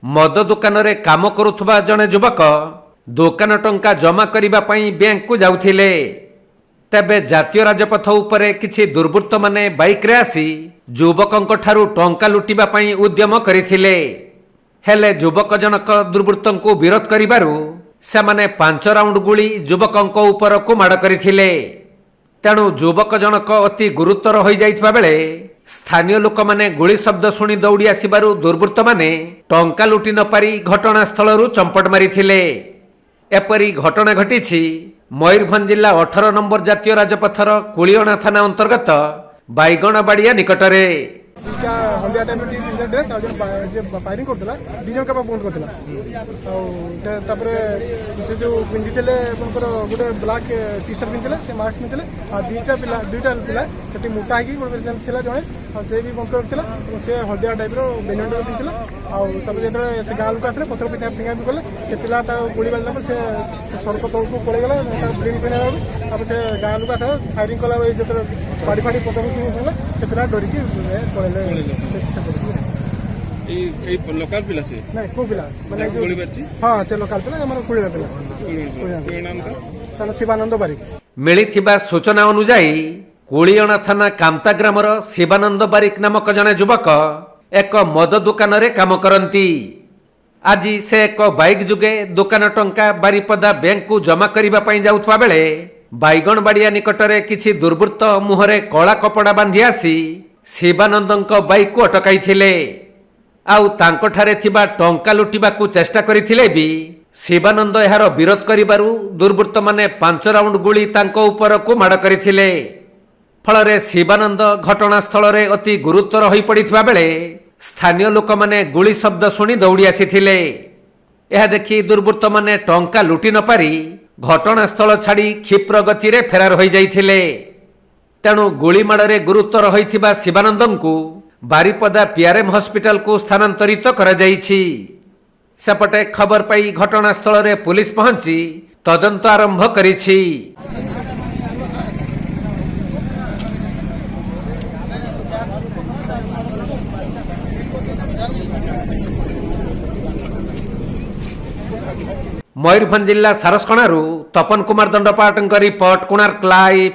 मद दुकान रे काम करुथबा जने युवक दुकान टंका जमा करबा पई बैंक को जाउथिले। तेबे जातीय राजपथ उपरे किछि दुर्बृत्त माने बाइक रे आसी युवकंक ठारू टंका लुटिबा पई उद्यम करिथिले। हेले युवक जनक दुर्बृत्तंकु विरोध करिबारु सेमाने 5 राउंड गुली युवकंक उपर को माड़ करिथिले। तेणु युवक जनक अति गुरुतर हो जाइथिबा बेले स्थानीय लोक माने गुली शब्द सुनी दौड़ी आसिबारु दुर्बृत्त माने टंका लुटि न पारी घटनास्थलरू चंपट मारिथिले। एपरी घटना घटिछि मयूरभंज जिला 18 नंबर जातीय राजपथर कुलियणा थाना अंतर्गत बाईगणबाड़िया निकटरे। हल्दिया टाइम ड्रेस फायरिंग करता दीज का बंद करता से जो पिंधि गोटे ब्लाक टी सर्ट पिंधे से मास्क पिंधे दुईटा पिला से मोटा होता जड़े से भी बंद करता से हल्दिया टाइप बेनियन पिंधे जो से गाँ लोक आते पथर पिठा फिंगा भी कले से पिला गोली बाजला से सड़क तौक पलैगला ब्रेन फिंगा से गाँ लोक आते फायरिंग कला जो बाड़ी फाड़ी पथर से पिला डरिकी पलैले। लोकल पिला से नहीं को पिला माने गोली बाजी हां से लोकल पिला हमर कुळिला पिला नाम का शिवानंद बारिक। मिलिथिबा सूचना अनुसार कुलियणा थाना कामता ग्रामर शिवानंद बारिक नामक जने युवक एक मद दुकान रे काम करंती। आज से एक बाइक जुगे दुकान टंका बारिपदा बैंक को जमा करबा पई जाउथबा बेले बाईगणबाड़िया निकटरे किछि दुर्बृत्त मुहरे कला कपड़ा बांधी आसी शिवानंदंक बाइक को अटकाइथिले। आउ तांको ठारे थिबा टंका लुटिबाकू चेष्टा करिथिले भी शिवानंद एहार विरोध करिबारु दुर्बृत्त माने 5 राउंड गुली तांको उपर को माड़ करिथिले। फलरे शिवानंद घटनास्थल रे अति गुरुतर होई पड़िथिबा बेले स्थानीय लोक माने गुली शब्द सुनी दौड़ी आसिथिले। एहा देखि दुर्बृत्त माने टंका लुटि न पारी घटनास्थल छाड़ी क्षिप्र गति रे फेरार होई जाइथिले। तेणु गुली माड़े गुरुतर होइथिबा शिवानंदंकु बारिपदा पीआरएम हॉस्पिटल को स्थानांतरित करा जाइछि। सेपटे खबर पाई घटनास्थल रे पुलिस पहुंची तदंत आरंभ करिछि। मयूरभंज जिला सारसकणारू तपन कुमार दंडपाटଙ୍କ रिपोर्ट कोणार्क लाइव।